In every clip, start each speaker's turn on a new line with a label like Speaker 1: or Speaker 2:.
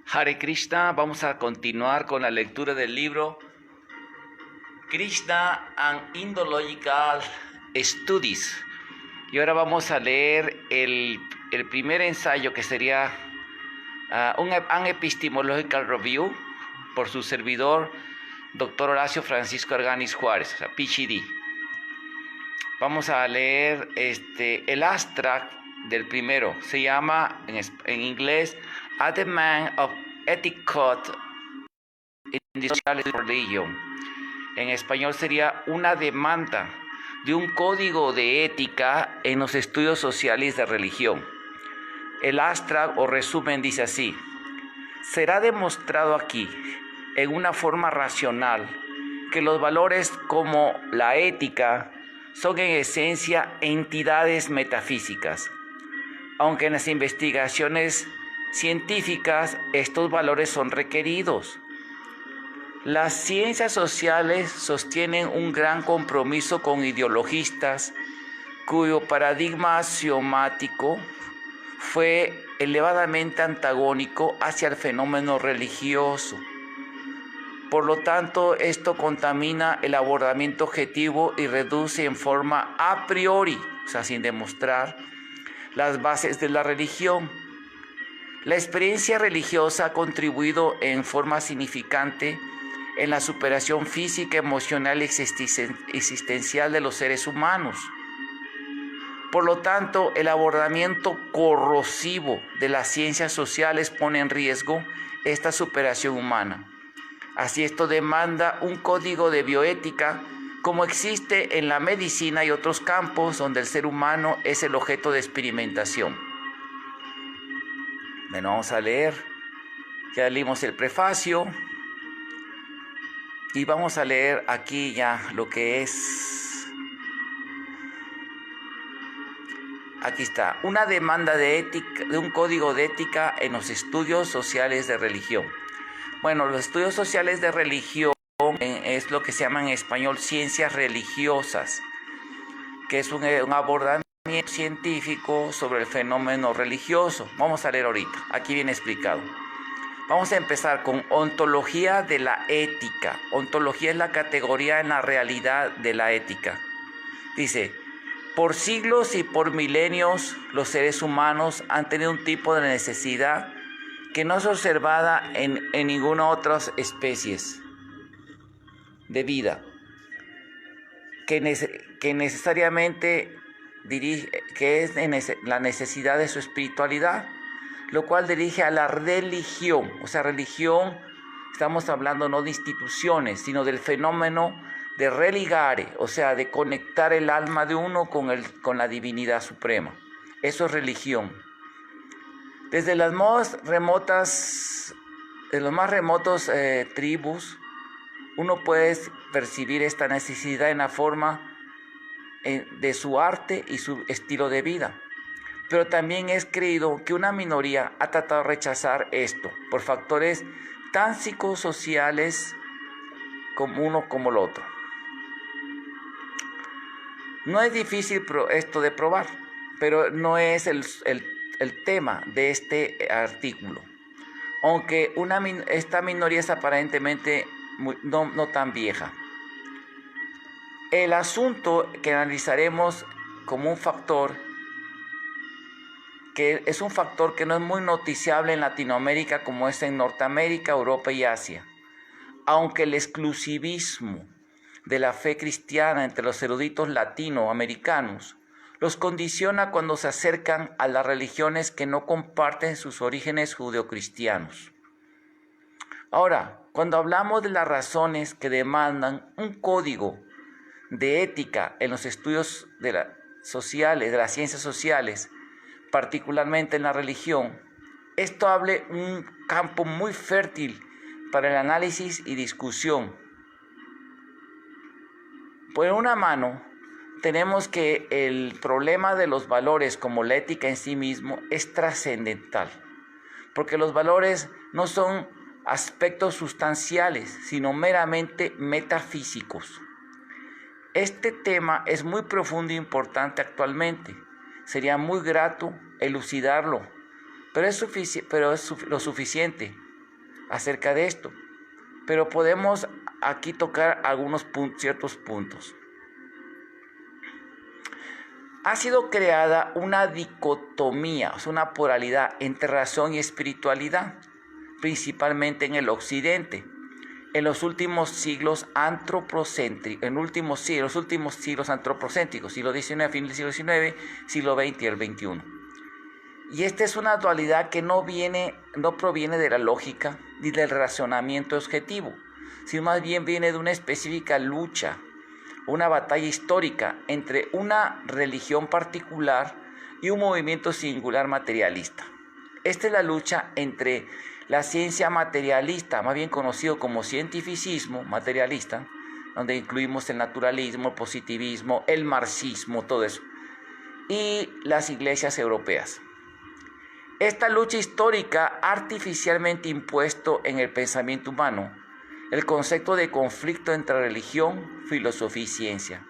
Speaker 1: Hare Krishna, vamos a continuar con la lectura del libro Krishna and Indological Studies. Y ahora vamos a leer el primer ensayo, que sería An Epistemological Review, por su servidor, Dr. Horacio Francisco Arganis Juárez, o sea, PhD. Vamos a leer el abstract del primero. Se llama en inglés A Demand of Etiquette in the Social Religion. En español sería una demanda de un código de ética en los estudios sociales de religión. El abstract o resumen dice así: será demostrado aquí, en una forma racional, que los valores como la ética son en esencia entidades metafísicas. Aunque en las investigaciones científicas estos valores son requeridos. Las ciencias sociales sostienen un gran compromiso con ideologistas cuyo paradigma axiomático fue elevadamente antagónico hacia el fenómeno religioso. Por lo tanto, esto contamina el abordamiento objetivo y reduce en forma a priori, o sea, sin demostrar, las bases de la religión. La experiencia religiosa ha contribuido en forma significante en la superación física, emocional y existencial de los seres humanos. Por lo tanto, el abordamiento corrosivo de las ciencias sociales pone en riesgo esta superación humana. Así, esto demanda un código de bioética como existe en la medicina y otros campos donde el ser humano es el objeto de experimentación. Bueno, vamos a leer. Ya leímos el prefacio. Y vamos a leer aquí ya lo que es. Aquí está. Una demanda de ética, de un código de ética en los estudios sociales de religión. Bueno, los estudios sociales de religión es lo que se llama en español ciencias religiosas, que es un abordamiento científico sobre el fenómeno religioso. Vamos a leer ahorita. Aquí viene explicado. Vamos a empezar con ontología de la ética. Ontología es la categoría en la realidad de la ética. Dice: por siglos y por milenios los seres humanos han tenido un tipo de necesidad que no es observada en ninguna otra especie de vida, que necesariamente que es la necesidad de su espiritualidad, lo cual dirige a la religión. O sea, religión, estamos hablando no de instituciones, sino del fenómeno de religare, o sea, de conectar el alma de uno con la divinidad suprema. Eso es religión. Desde las más remotas, de los más remotos tribus, uno puede percibir esta necesidad en la forma de su arte y su estilo de vida. Pero también es creído que una minoría ha tratado de rechazar esto por factores tan psicosociales como uno como el otro. No es difícil esto de probar, pero no es el tema de este artículo. Aunque esta minoría es aparentemente no tan vieja. El asunto que analizaremos como un factor, que es un factor que no es muy noticiable en Latinoamérica como es en Norteamérica, Europa y Asia. Aunque el exclusivismo de la fe cristiana entre los eruditos latinoamericanos los condiciona cuando se acercan a las religiones que no comparten sus orígenes judeocristianos. Ahora, cuando hablamos de las razones que demandan un código de ética en los estudios de las ciencias sociales, particularmente en la religión, esto abre un campo muy fértil para el análisis y discusión. Por una mano, tenemos que el problema de los valores como la ética en sí mismo es trascendental, porque los valores no son aspectos sustanciales, sino meramente metafísicos. Este tema es muy profundo e importante actualmente. Sería muy grato elucidarlo, pero es lo suficiente acerca de esto, pero podemos aquí tocar algunos ciertos puntos. Ha sido creada una dicotomía, o sea, una polaridad entre razón y espiritualidad, principalmente en el occidente, en los últimos siglos antropocéntricos, los últimos siglos antropocéntricos, siglo XIX, fin del siglo XIX, siglo XX y el XXI. Y esta es una dualidad que no proviene de la lógica ni del razonamiento objetivo, sino más bien viene de una específica lucha, una batalla histórica entre una religión particular y un movimiento singular materialista. Esta es la lucha entre la ciencia materialista, más bien conocido como cientificismo materialista, donde incluimos el naturalismo, el positivismo, el marxismo, todo eso, y las iglesias europeas. Esta lucha histórica ha artificialmente impuesto en el pensamiento humano el concepto de conflicto entre religión, filosofía y ciencia,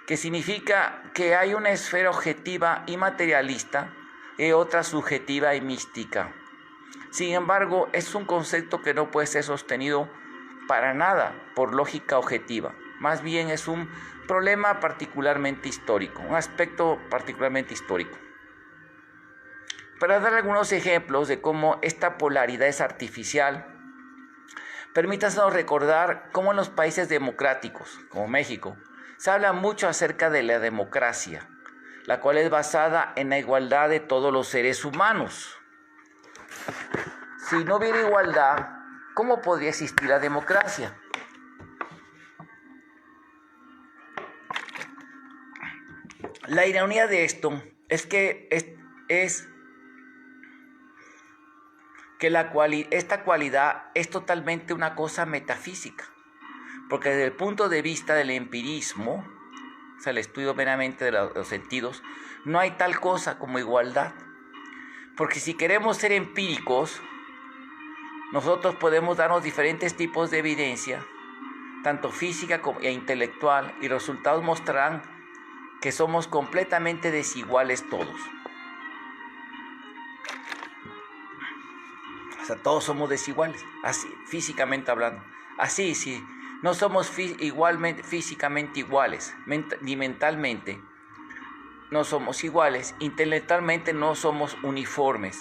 Speaker 1: que significa que hay una esfera objetiva y materialista y otra subjetiva y mística. Sin embargo, es un concepto que no puede ser sostenido para nada por lógica objetiva. Más bien es un problema particularmente histórico, un aspecto particularmente histórico. Para dar algunos ejemplos de cómo esta polaridad es artificial, permítanos recordar cómo en los países democráticos, como México, se habla mucho acerca de la democracia, la cual es basada en la igualdad de todos los seres humanos. Si no hubiera igualdad, ¿cómo podría existir la democracia? La ironía de esto es que esta cualidad es totalmente una cosa metafísica, porque desde el punto de vista del empirismo, o sea, el estudio meramente de los sentidos, no hay tal cosa como igualdad, porque si queremos ser empíricos, nosotros podemos darnos diferentes tipos de evidencia, tanto física e intelectual, y los resultados mostrarán que somos completamente desiguales todos. O sea, todos somos desiguales, así, físicamente hablando. Así, sí, no somos físicamente iguales, ni mentalmente no somos iguales, intelectualmente no somos uniformes.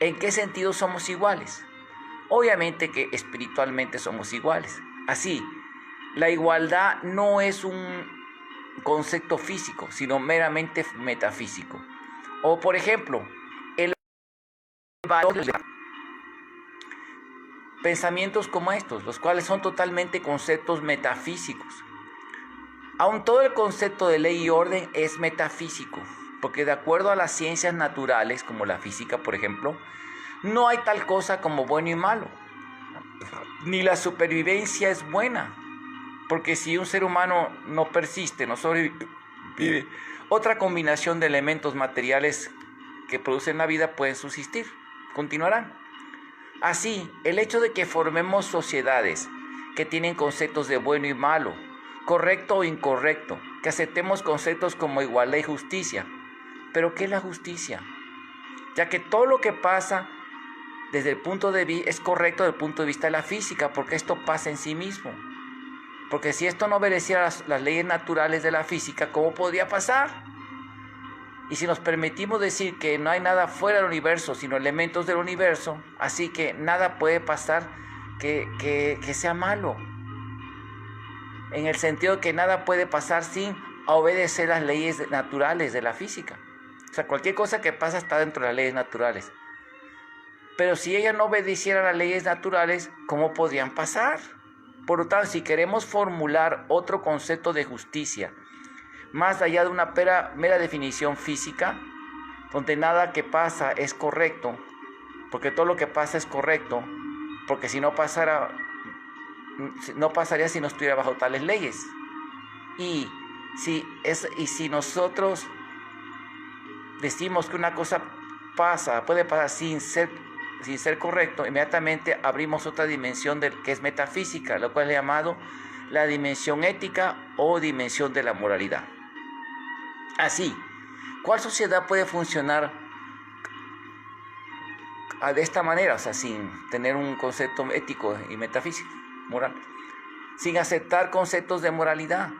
Speaker 1: ¿En qué sentido somos iguales? Obviamente que espiritualmente somos iguales. Así, la igualdad no es un concepto físico, sino meramente metafísico. O, por ejemplo, el valor de pensamientos como estos, los cuales son totalmente conceptos metafísicos. Aun todo el concepto de ley y orden es metafísico, porque de acuerdo a las ciencias naturales, como la física, por ejemplo, no hay tal cosa como bueno y malo, ni la supervivencia es buena, porque si un ser humano no persiste, no sobrevive, otra combinación de elementos materiales que producen la vida pueden subsistir, continuarán. Así, el hecho de que formemos sociedades que tienen conceptos de bueno y malo, correcto o incorrecto, que aceptemos conceptos como igualdad y justicia. ¿Pero qué es la justicia? Ya que todo lo que pasa desde el punto de vista es correcto desde el punto de vista de la física, porque esto pasa en sí mismo. Porque si esto no obedeciera las leyes naturales de la física, ¿cómo podría pasar? Y si nos permitimos decir que no hay nada fuera del universo, sino elementos del universo, así que nada puede pasar que sea malo. En el sentido que nada puede pasar sin obedecer las leyes naturales de la física. O sea, cualquier cosa que pasa está dentro de las leyes naturales. Pero si ella no obedeciera las leyes naturales, ¿cómo podrían pasar? Por lo tanto, si queremos formular otro concepto de justicia, más allá de una mera definición física, donde nada que pasa es correcto, porque todo lo que pasa es correcto, porque si no pasaría si no estuviera bajo tales leyes. Y si nosotros decimos que una cosa puede pasar sin ser correcto, inmediatamente abrimos otra dimensión que es metafísica, lo cual es llamado la dimensión ética o dimensión de la moralidad. Así, ¿cuál sociedad puede funcionar de esta manera, o sea, sin tener un concepto ético y metafísico, moral, sin aceptar conceptos de moralidad.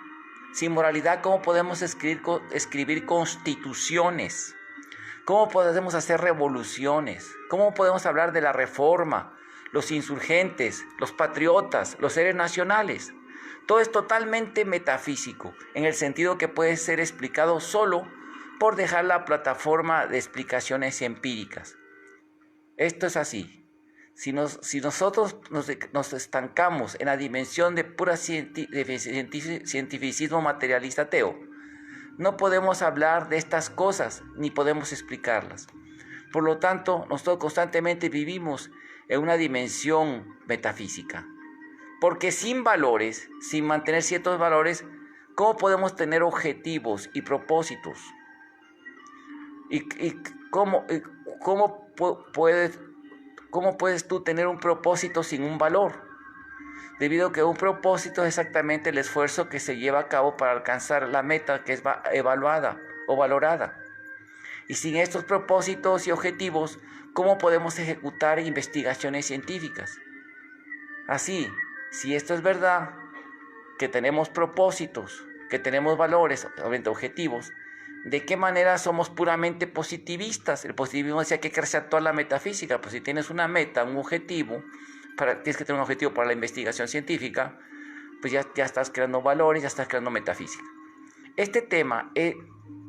Speaker 1: Sin moralidad, ¿cómo podemos escribir constituciones? ¿Cómo podemos hacer revoluciones? ¿Cómo podemos hablar de la reforma, los insurgentes, los patriotas, los héroes nacionales? Todo es totalmente metafísico, en el sentido que puede ser explicado solo por dejar la plataforma de explicaciones empíricas. Esto es así. Si nosotros nos estancamos en la dimensión de pura cientificismo materialista ateo, no podemos hablar de estas cosas ni podemos explicarlas. Por lo tanto, nosotros constantemente vivimos en una dimensión metafísica. Porque sin valores, sin mantener ciertos valores, ¿cómo podemos tener objetivos y propósitos? ¿Y cómo puedes tú tener un propósito sin un valor? Debido a que un propósito es exactamente el esfuerzo que se lleva a cabo para alcanzar la meta que es evaluada o valorada. Y sin estos propósitos y objetivos, ¿cómo podemos ejecutar investigaciones científicas? Así, si esto es verdad, que tenemos propósitos, que tenemos valores, obviamente objetivos, ¿de qué manera somos puramente positivistas? El positivismo decía que hay que resaltar la metafísica, pues si tienes una meta, un objetivo, tienes que tener un objetivo para la investigación científica, pues ya estás creando valores, ya estás creando metafísica. Este tema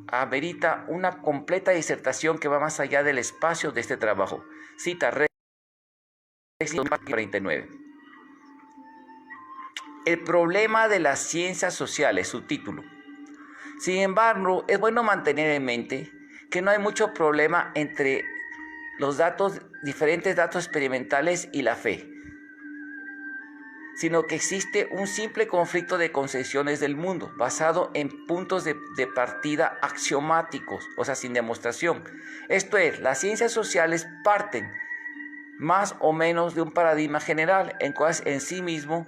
Speaker 1: amerita una completa disertación que va más allá del espacio de este trabajo. Cita Resnick 49. El problema de las ciencias sociales, subtítulo. Sin embargo, es bueno mantener en mente que no hay mucho problema entre los diferentes datos experimentales y la fe, sino que existe un simple conflicto de concepciones del mundo, basado en puntos de partida axiomáticos, o sea, sin demostración. Esto es, las ciencias sociales parten más o menos de un paradigma general, en cual en sí mismo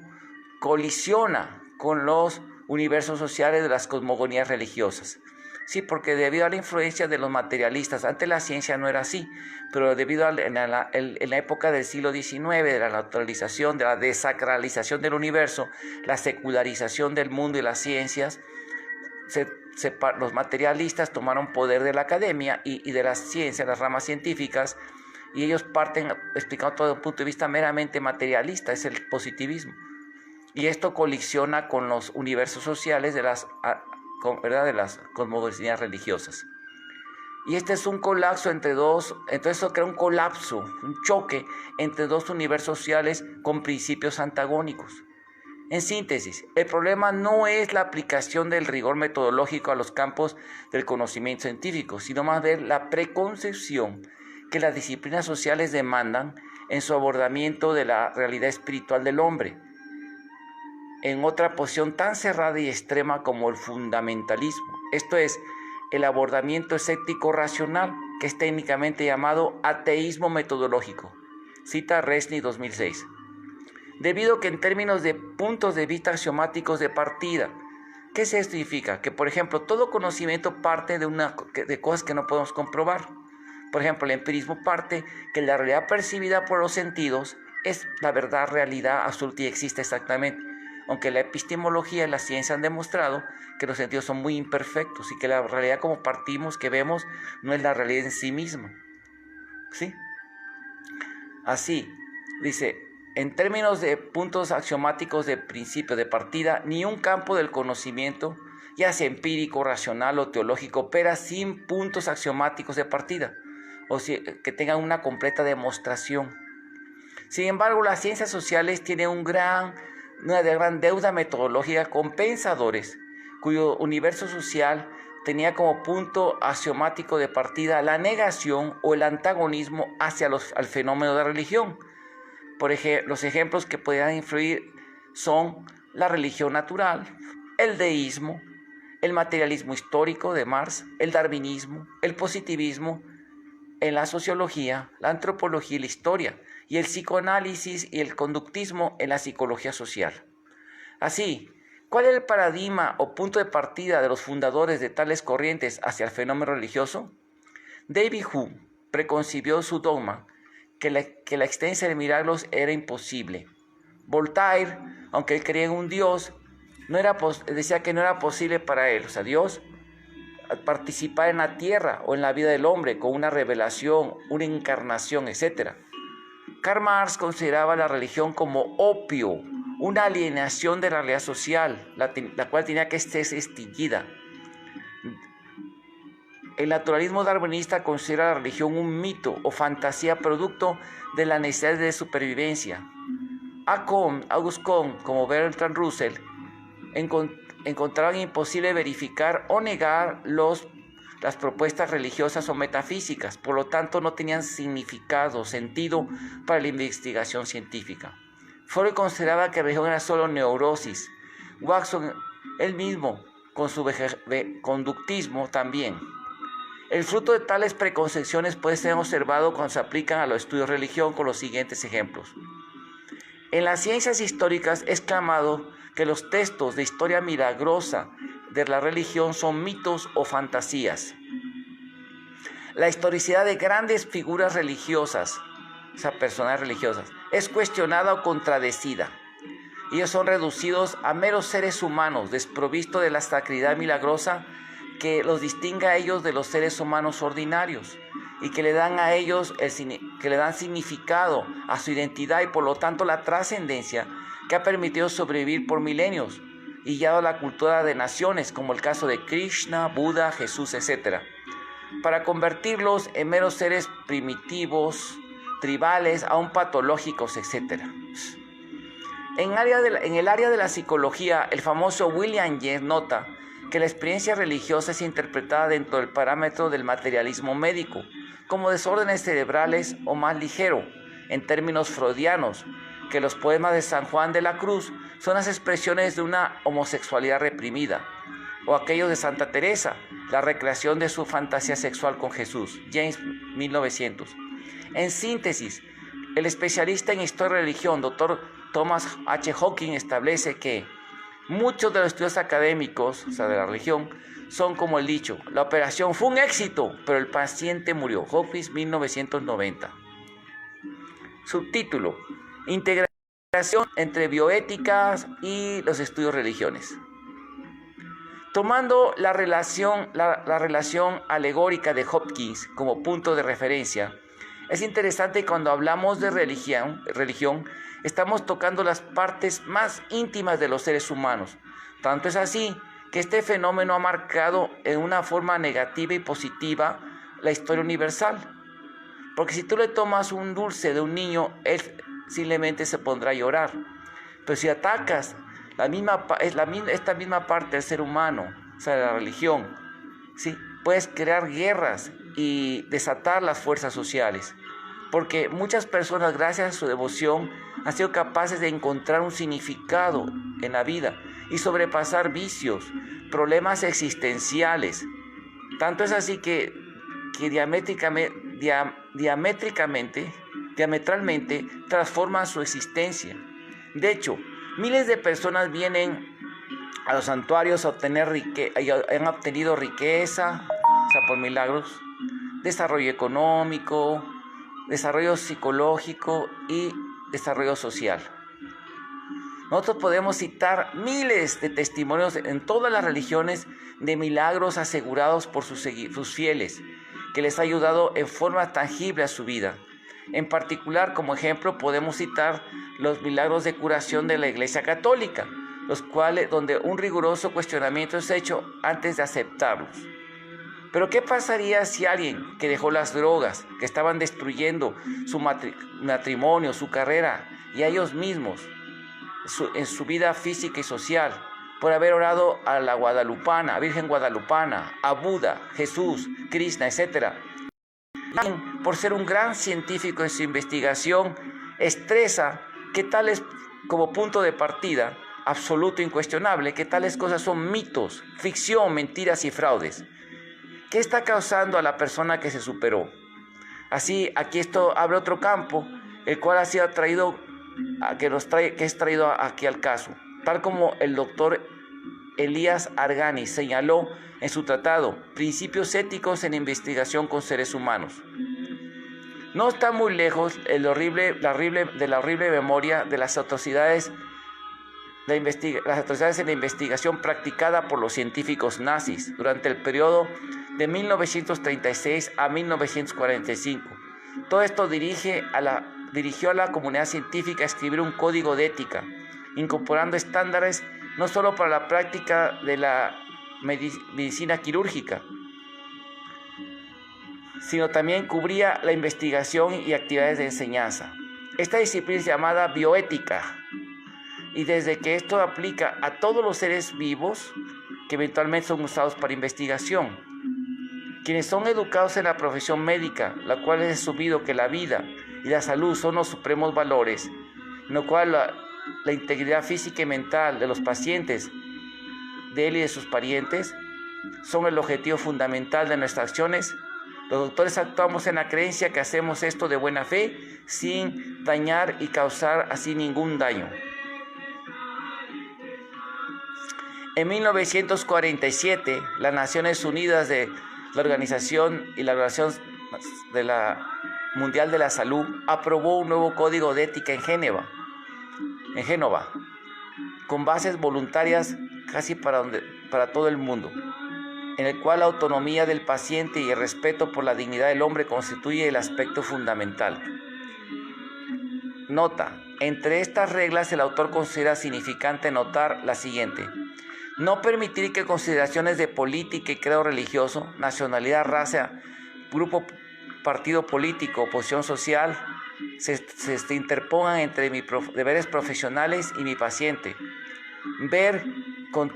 Speaker 1: colisiona con los universos sociales de las cosmogonías religiosas. Sí, porque debido a la influencia de los materialistas, antes la ciencia no era así, pero debido en la época del siglo XIX, de la naturalización, de la desacralización del universo, la secularización del mundo y las ciencias, los materialistas tomaron poder de la academia y de las ciencias, las ramas científicas, y ellos parten explicando todo desde un punto de vista meramente materialista, es el positivismo. Y esto colisiona con los universos sociales de las cosmogonías religiosas. Y este es un colapso entonces eso crea un colapso, un choque entre dos universos sociales con principios antagónicos. En síntesis, el problema no es la aplicación del rigor metodológico a los campos del conocimiento científico, sino más bien la preconcepción que las disciplinas sociales demandan en su abordamiento de la realidad espiritual del hombre, en otra posición tan cerrada y extrema como el fundamentalismo. Esto es, el abordamiento escéptico racional, que es técnicamente llamado ateísmo metodológico. Cita Resnick 2006. Debido a que en términos de puntos de vista axiomáticos de partida, ¿qué se significa? Que, por ejemplo, todo conocimiento parte de cosas que no podemos comprobar. Por ejemplo, el empirismo parte que la realidad percibida por los sentidos es la verdad, realidad absoluta y existe exactamente. Aunque la epistemología y la ciencia han demostrado que los sentidos son muy imperfectos y que la realidad como partimos, que vemos, no es la realidad en sí misma. ¿Sí? Así, dice, en términos de puntos axiomáticos de principio de partida, ni un campo del conocimiento, ya sea empírico, racional o teológico, opera sin puntos axiomáticos de partida, o sea, que tengan una completa demostración. Sin embargo, las ciencias sociales tienen una gran deuda metodológica con pensadores cuyo universo social tenía como punto axiomático de partida la negación o el antagonismo hacia al fenómeno de la religión. Por ejemplo, los ejemplos que podrían influir son la religión natural, el deísmo, el materialismo histórico de Marx, el darwinismo, el positivismo en la sociología, la antropología y la historia, y el psicoanálisis y el conductismo en la psicología social. Así, ¿cuál es el paradigma o punto de partida de los fundadores de tales corrientes hacia el fenómeno religioso? David Hume preconcibió su dogma que la existencia de milagros era imposible. Voltaire, aunque él creía en un Dios, decía que no era posible para él, o sea, Dios, participar en la tierra o en la vida del hombre con una revelación, una encarnación, etc. Karl Marx consideraba la religión como opio, una alienación de la realidad social, la cual tenía que ser extinguida. El naturalismo darwinista considera la religión un mito o fantasía producto de la necesidad de supervivencia. Auguste Comte, como Bertrand Russell, encontraban imposible verificar o negar las propuestas religiosas o metafísicas, por lo tanto no tenían significado o sentido para la investigación científica. Freud consideraba que la religión era solo neurosis, Watson él mismo con su conductismo también. El fruto de tales preconcepciones puede ser observado cuando se aplican a los estudios de religión con los siguientes ejemplos. En las ciencias históricas es clamado que los textos de historia milagrosa de la religión son mitos o fantasías. La historicidad de grandes figuras religiosas, o sea, personas religiosas, es cuestionada o contradecida. Ellos son reducidos a meros seres humanos, desprovistos de la sacralidad milagrosa que los distingue a ellos de los seres humanos ordinarios y que le dan a ellos significado a su identidad y por lo tanto la trascendencia que ha permitido sobrevivir por milenios y guiado a la cultura de naciones, como el caso de Krishna, Buda, Jesús, etc., para convertirlos en meros seres primitivos, tribales, aún patológicos, etc. En el área de la psicología, el famoso William James nota que la experiencia religiosa es interpretada dentro del parámetro del materialismo médico, como desórdenes cerebrales o más ligero, en términos freudianos, que los poemas de San Juan de la Cruz son las expresiones de una homosexualidad reprimida, o aquellos de Santa Teresa, la recreación de su fantasía sexual con Jesús, James 1900. En síntesis, el especialista en historia y religión, Dr. Thomas H. Hawking, establece que muchos de los estudios académicos, o sea, de la religión, son como el dicho: la operación fue un éxito, pero el paciente murió. Hawkins, 1990. Subtítulo: integración entre bioéticas y los estudios religiones. Tomando la relación alegórica de Hopkins como punto de referencia, es interesante que cuando hablamos de religión, estamos tocando las partes más íntimas de los seres humanos. Tanto es así que este fenómeno ha marcado en una forma negativa y positiva la historia universal. Porque si tú le tomas un dulce de un niño, él simplemente se pondrá a llorar. Pero si atacas esta misma parte del ser humano, o sea, de la religión, ¿sí?, puedes crear guerras y desatar las fuerzas sociales. Porque muchas personas, gracias a su devoción, han sido capaces de encontrar un significado en la vida y sobrepasar vicios, problemas existenciales. Tanto es así que diametralmente transforman su existencia. De hecho, miles de personas vienen a los santuarios a han obtenido riqueza, o sea, por milagros, desarrollo económico, desarrollo psicológico y desarrollo social. Nosotros podemos citar miles de testimonios en todas las religiones de milagros asegurados por sus fieles, que les ha ayudado en forma tangible a su vida. En particular, como ejemplo, podemos citar los milagros de curación de la Iglesia Católica, los cuales, donde un riguroso cuestionamiento es hecho antes de aceptarlos. Pero ¿qué pasaría si alguien que dejó las drogas, que estaban destruyendo su matrimonio, su carrera y a ellos mismos, en su vida física y social, por haber orado a la Guadalupana, Virgen Guadalupana, a Buda, Jesús, Krishna, etc., por ser un gran científico en su investigación, expresa que tales, como punto de partida absoluto, incuestionable, que tales cosas son mitos, ficción, mentiras y fraudes? ¿Qué está causando a la persona que se superó? Así, aquí esto abre otro campo, el cual ha sido traído, que es traído aquí al caso, tal como el doctor Elías Argani señaló en su tratado Principios éticos en investigación con seres humanos. No está muy lejos de la horrible memoria de las atrocidades en la investigación practicada por los científicos nazis durante el periodo de 1936 a 1945. Todo esto dirigió a la comunidad científica a escribir un código de ética, incorporando estándares no solo para la práctica de la medicina quirúrgica, sino también cubría la investigación y actividades de enseñanza. Esta disciplina es llamada bioética, y desde que esto aplica a todos los seres vivos que eventualmente son usados para investigación, quienes son educados en la profesión médica, la cual es asumido que la vida y la salud son los supremos valores, en lo cual la integridad física y mental de los pacientes, de él y de sus parientes, son el objetivo fundamental de nuestras acciones. Los doctores actuamos en la creencia que hacemos esto de buena fe, sin dañar y causar así ningún daño. En 1947, las Naciones Unidas de la Organización Mundial de la Salud aprobó un nuevo código de ética en Génova, con bases voluntarias casi para todo el mundo, en el cual la autonomía del paciente y el respeto por la dignidad del hombre constituye el aspecto fundamental. Nota: entre estas reglas el autor considera significante notar la siguiente: no permitir que consideraciones de política y credo religioso, nacionalidad, raza, grupo, partido político o posición social se interpongan entre mis deberes profesionales y mi paciente. Ver con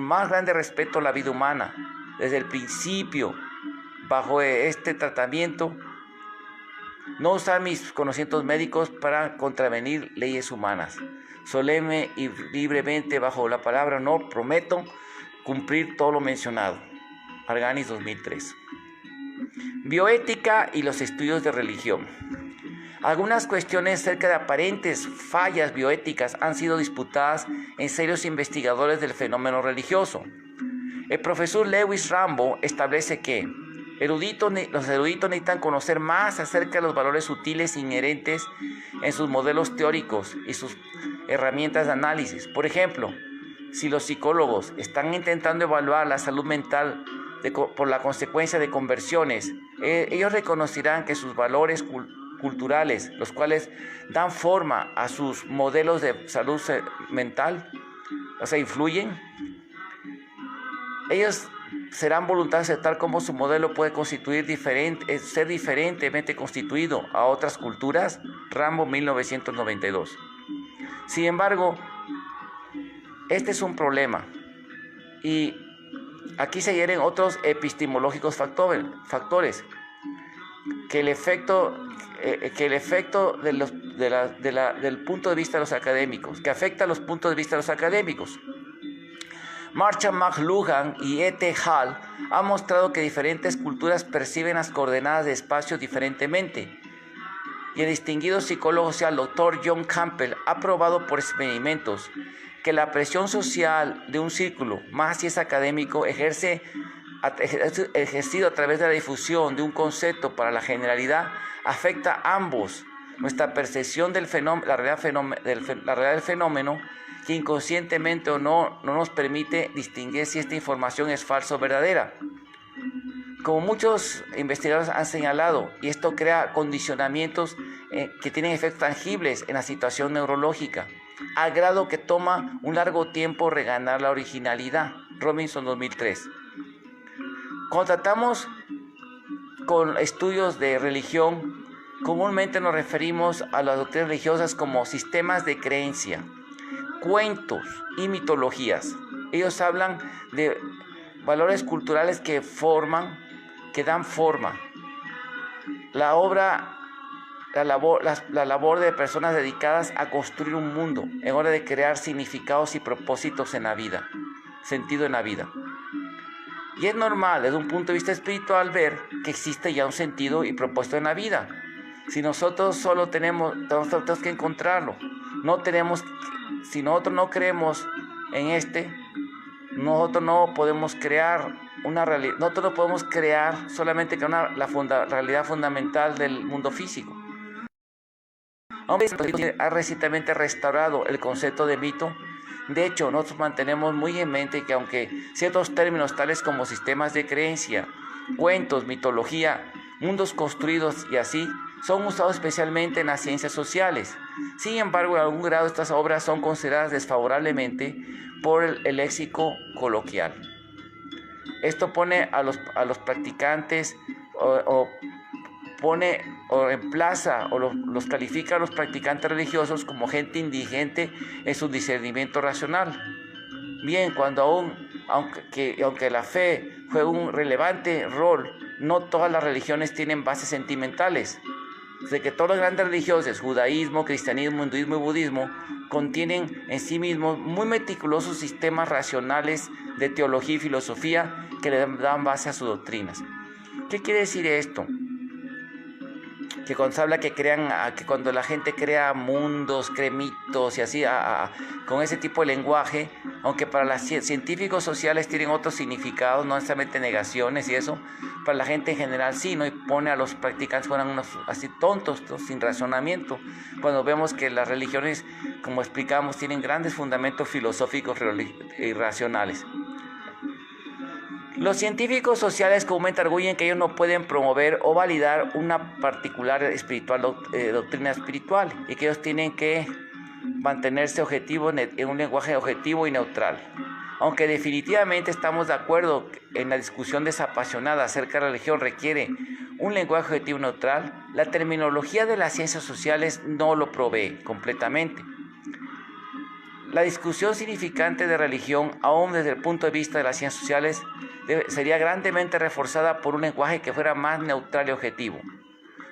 Speaker 1: más grande respeto la vida humana, desde el principio, bajo este tratamiento. No usar mis conocimientos médicos para contravenir leyes humanas. Solemne y libremente, bajo la palabra honor, prometo cumplir todo lo mencionado. Arganis 2003. Bioética y los estudios de religión. Algunas cuestiones acerca de aparentes fallas bioéticas han sido disputadas en serios investigadores del fenómeno religioso. El profesor Lewis Rambo establece que los eruditos necesitan conocer más acerca de los valores sutiles inherentes en sus modelos teóricos y sus herramientas de análisis. Por ejemplo, si los psicólogos están intentando evaluar la salud mental por la consecuencia de conversiones, ellos reconocerán que sus valores culturales, los cuales dan forma a sus modelos de salud mental, influyen. Ellos serán voluntarios de aceptar cómo su modelo puede ser diferentemente constituido a otras culturas. Rambo 1992. Sin embargo, este es un problema y aquí se hieren otros epistemológicos factores que el efecto del punto de vista de los académicos, que afecta a los puntos de vista de los académicos. Marshall McLuhan y E.T. Hall han mostrado que diferentes culturas perciben las coordenadas de espacio diferentemente. Y el distinguido psicólogo social Dr. John Campbell ha probado por experimentos que la presión social de un círculo, más si es académico, ejercido a través de la difusión de un concepto para la generalidad, afecta a ambos nuestra percepción del fenómeno, la realidad del fenómeno, que inconscientemente o no nos permite distinguir si esta información es falsa o verdadera. Como muchos investigadores han señalado, y esto crea condicionamientos que tienen efectos tangibles en la situación neurológica, al grado que toma un largo tiempo reganar la originalidad. Robinson 2003. Cuando tratamos con estudios de religión, comúnmente nos referimos a las doctrinas religiosas como sistemas de creencia, cuentos y mitologías. Ellos hablan de valores culturales que dan forma. La labor de personas dedicadas a construir un mundo en hora de crear significados y propósitos en la vida, sentido en la vida. Y es normal desde un punto de vista espiritual ver que existe ya un sentido y propósito en la vida. Si nosotros tenemos que encontrarlo. Si nosotros no creemos en nosotros no podemos crear nosotros no podemos crear solamente que la realidad fundamental del mundo físico. Aunque ha recientemente restaurado el concepto de mito, de hecho, nosotros mantenemos muy en mente que aunque ciertos términos tales como sistemas de creencia, cuentos, mitología, mundos construidos y así, son usados especialmente en las ciencias sociales. Sin embargo, en algún grado estas obras son consideradas desfavorablemente por el léxico coloquial. Esto pone a los practicantes emplaza o los califica a los practicantes religiosos como gente indigente en su discernimiento racional. Bien, aunque la fe juega un relevante rol, no todas las religiones tienen bases sentimentales. De que todas las grandes religiones, judaísmo, cristianismo, hinduismo y budismo, contienen en sí mismos muy meticulosos sistemas racionales de teología y filosofía que le dan base a sus doctrinas. ¿Qué quiere decir esto? Que cuando se habla que cuando la gente crea mundos, crea mitos y así, con ese tipo de lenguaje, aunque para los científicos sociales tienen otros significados, no necesariamente negaciones y eso, para la gente en general sí, ¿no? Y pone a los practicantes fueran unos así tontos, sin razonamiento, cuando vemos que las religiones, como explicamos, tienen grandes fundamentos filosóficos y racionales. Los científicos sociales comúnmente arguyen que ellos no pueden promover o validar una particular doctrina espiritual y que ellos tienen que mantenerse objetivos en un lenguaje objetivo y neutral. Aunque definitivamente estamos de acuerdo en la discusión desapasionada acerca de la religión requiere un lenguaje objetivo y neutral, la terminología de las ciencias sociales no lo provee completamente. La discusión significante de religión, aún desde el punto de vista de las ciencias sociales, sería grandemente reforzada por un lenguaje que fuera más neutral y objetivo.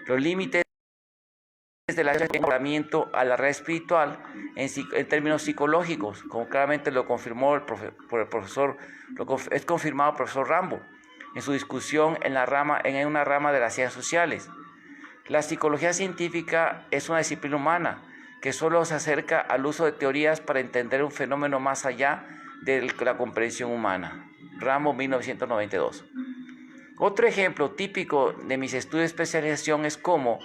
Speaker 1: Los límites de la comportamiento a la red espiritual en términos psicológicos, como claramente lo confirmó es confirmado el profesor Rambo en su discusión en una rama de las ciencias sociales. La psicología científica es una disciplina humana que solo se acerca al uso de teorías para entender un fenómeno más allá de la comprensión humana. Rambo, 1992. Otro ejemplo típico de mis estudios de especialización es cómo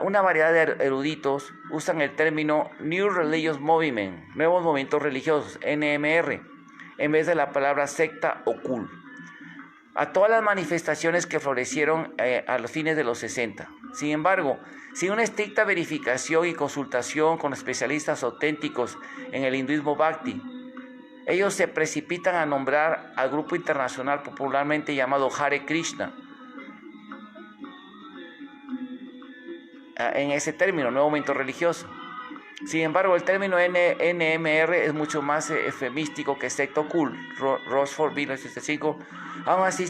Speaker 1: una variedad de eruditos usan el término New Religious Movement, nuevos movimientos religiosos, NMR, en vez de la palabra secta o cult, a todas las manifestaciones que florecieron a los fines de los 60. Sin embargo, sin una estricta verificación y consultación con especialistas auténticos en el hinduismo Bhakti, ellos se precipitan a nombrar al grupo internacional popularmente llamado Hare Krishna, en ese término, nuevo movimiento religioso. Sin embargo, el término NMR es mucho más efemístico que secta cult. Rosford, 1965. Aún así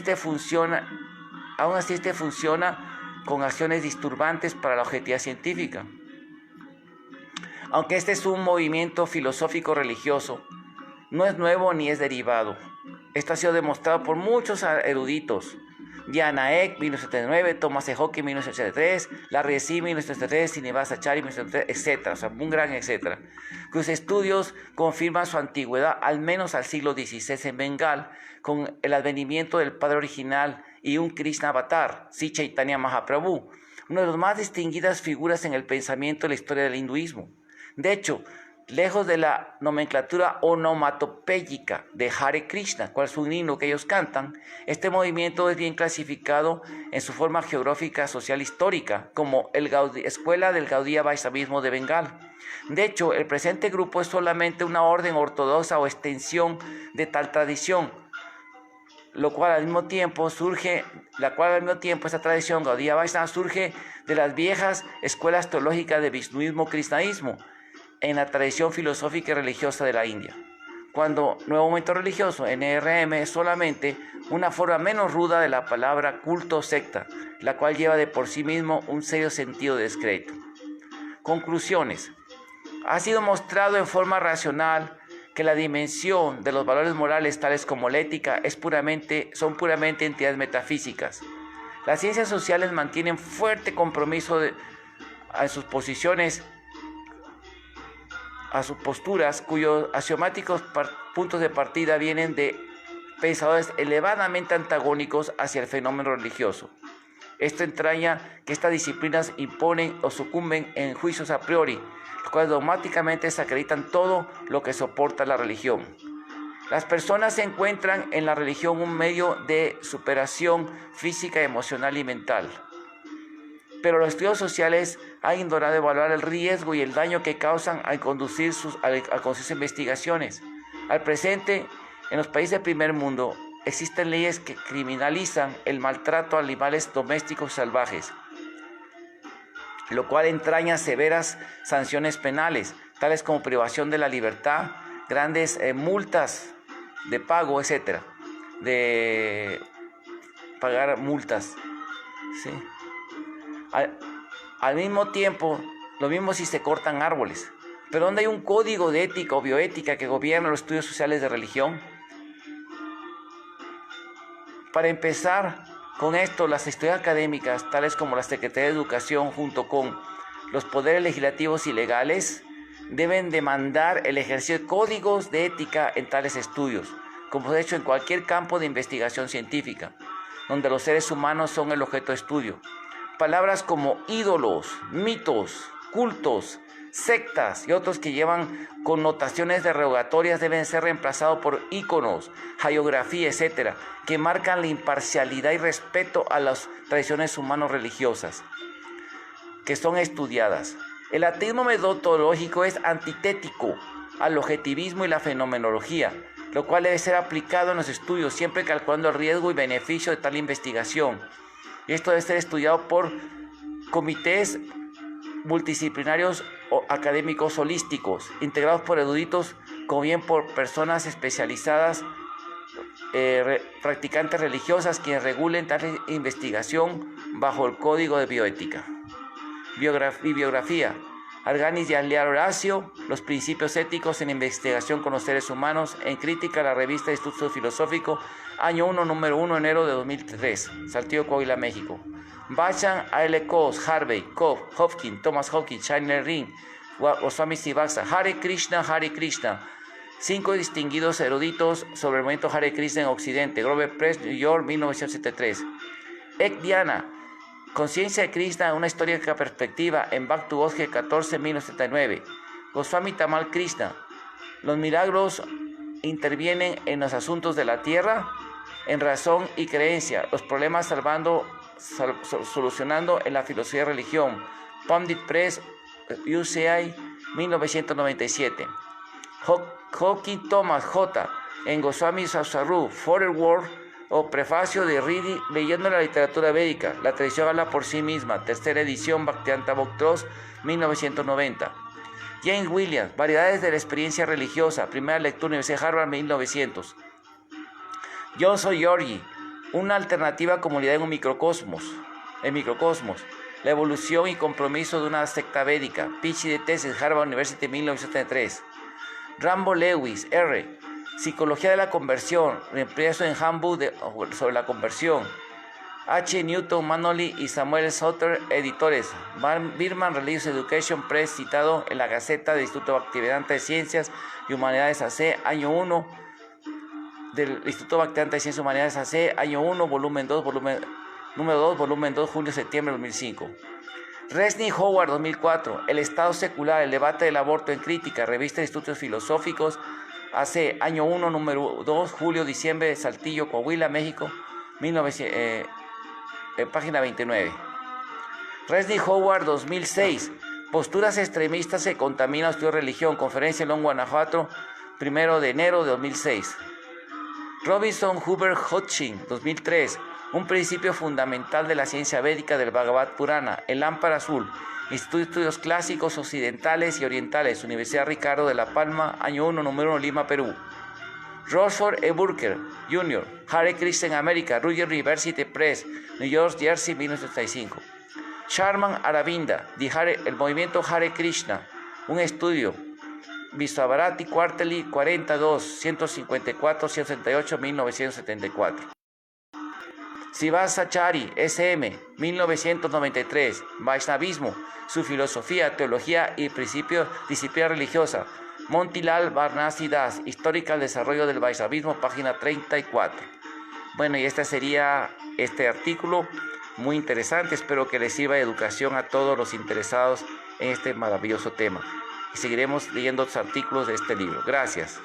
Speaker 1: este funciona con acciones disturbantes para la objetividad científica. Aunque este es un movimiento filosófico religioso, no es nuevo ni es derivado. Esto ha sido demostrado por muchos eruditos. Diana Eck, 1979, Thomas E. Hawking, 1983, Larry S. 1973, Srinivas Acharya, 1973, etc. O sea, un gran etcétera. Cuyos estudios confirman su antigüedad al menos al siglo XVI en Bengal, con el advenimiento del padre original y un Krishna avatar, Sri Chaitanya Mahaprabhu, una de las más distinguidas figuras en el pensamiento de la historia del hinduismo. De hecho, lejos de la nomenclatura onomatopéyica de Hare Krishna, cual es un himno que ellos cantan, este movimiento es bien clasificado en su forma geográfica, social, histórica, como escuela del Gaudiya Vaishnavismo de Bengal. De hecho, el presente grupo es solamente una orden ortodoxa o extensión de tal tradición, la cual al mismo tiempo esta tradición Gaudiya Vaishnava surge de las viejas escuelas teológicas de Vishnuismo, Krishnaísmo, en la tradición filosófica y religiosa de la India. Cuando nuevo momento religioso, NRM, es solamente una forma menos ruda de la palabra culto o secta, la cual lleva de por sí mismo un serio sentido de descrédito. Conclusiones. Ha sido mostrado en forma racional que la dimensión de los valores morales tales como la ética son puramente entidades metafísicas. Las ciencias sociales mantienen fuerte compromiso a sus posiciones, a sus posturas, cuyos axiomáticos puntos de partida vienen de pensadores elevadamente antagónicos hacia el fenómeno religioso. Esto entraña que estas disciplinas imponen o sucumben en juicios a priori, los cuales dogmáticamente desacreditan todo lo que soporta la religión. Las personas se encuentran en la religión un medio de superación física, emocional y mental. Pero los estudios sociales han ignorado evaluar el riesgo y el daño que causan al conducir sus investigaciones. Al presente, en los países del primer mundo, existen leyes que criminalizan el maltrato a animales domésticos salvajes, lo cual entraña severas sanciones penales, tales como privación de la libertad, grandes multas de pago, etcétera, de pagar multas, ¿sí? Al mismo tiempo, lo mismo si se cortan árboles. Pero ¿dónde hay un código de ética o bioética que gobierna los estudios sociales de religión? Para empezar con esto, las instituciones académicas, tales como la Secretaría de Educación, junto con los poderes legislativos y legales, deben demandar el ejercicio de códigos de ética en tales estudios, como se ha hecho en cualquier campo de investigación científica, donde los seres humanos son el objeto de estudio. Palabras como ídolos, mitos, cultos, sectas y otros que llevan connotaciones derogatorias deben ser reemplazados por íconos, hagiografía, etcétera, que marcan la imparcialidad y respeto a las tradiciones humanas religiosas que son estudiadas. El ateísmo metodológico es antitético al objetivismo y la fenomenología, lo cual debe ser aplicado en los estudios, siempre calculando el riesgo y beneficio de tal investigación. Y esto debe ser estudiado por comités multidisciplinarios o académicos holísticos, integrados por eruditos como bien por personas especializadas, practicantes religiosas, quienes regulen tal investigación bajo el código de bioética. Bibliografía: Arganis y Alvear Horacio, Los principios éticos en investigación con los seres humanos, en crítica a la revista Instituto Filosófico, año 1, número 1, enero de 2003, Saltillo, Coahuila, México. Bachan, A.L. Coase, Harvey, Cobb, Hopkins, Thomas Hopkins, Chandler Ring, Goswami Srivastava, Hare Krishna, Hare Krishna. 5 distinguidos eruditos sobre el movimiento Hare Krishna en Occidente, Grover Press, New York, 1973. Ek Dhyana, Conciencia de Krishna, una histórica perspectiva, en Bhakti Bosque 14, 1979. Goswami Tamal Krishna, los milagros intervienen en los asuntos de la tierra, en razón y creencia, los problemas solucionando en la filosofía y religión. Pandit Press, UCI, 1997. Hawking Thomas J. en Goswami Sasaru, Foreword o prefacio de Ridi leyendo la literatura védica. La tradición habla por sí misma. Tercera edición, Bhaktivedanta Bhakti, 1990. James Williams, Variedades de la experiencia religiosa. Primera lectura, Universidad de Harvard, 1900. Yo soy Georgi, una alternativa comunidad en un microcosmos. La evolución y compromiso de una secta védica. Pichi de tesis, Harvard University, 1973. Rambo Lewis, R. Psicología de la conversión, reemplazo en Handbook sobre la conversión. H. Newton Manoli y Samuel Sutter, editores. Birman Religious Education Press, citado en la Gaceta del Instituto Bhaktivedanta de Ciencias y Humanidades AC, año 1, del Instituto Bhaktivedanta de Ciencias y Humanidades AC, año 1, volumen 2, número 2, volumen 2, julio-septiembre 2005. Resnick Howard, 2004, El Estado Secular, el debate del aborto en crítica, revista de Estudios Filosóficos, AC, año 1, número 2, julio-diciembre, Saltillo, Coahuila, México, página 29. Resnick Howard, 2006, Posturas extremistas que contaminan estudio de religión, conferencia en Long, Guanajuato, 1 de enero de 2006. Robinson Huber Hodgkin, 2003, Un principio fundamental de la ciencia védica del Bhagavad Purana, El Lámpara Azul, Instituto de Estudios Clásicos Occidentales y Orientales, Universidad Ricardo de la Palma, año 1, número 1, Lima, Perú. Rochford E. Burker, Jr., Hare Krishna en América, Rutgers University Press, New York, Jersey, 1935. Sharman Aravinda, El movimiento Hare Krishna, un estudio, Viswabharati Quarterly, 42, 154, 168, 1974. Sivasachari, SM, 1993. Vaishnavismo, su filosofía, teología y principios, disciplina religiosa. Montilal Barnasi Das, Histórica del Desarrollo del Vaisnavismo, página 34. Bueno, y este sería este artículo muy interesante. Espero que les sirva de educación a todos los interesados en este maravilloso tema. Y seguiremos leyendo otros artículos de este libro. Gracias.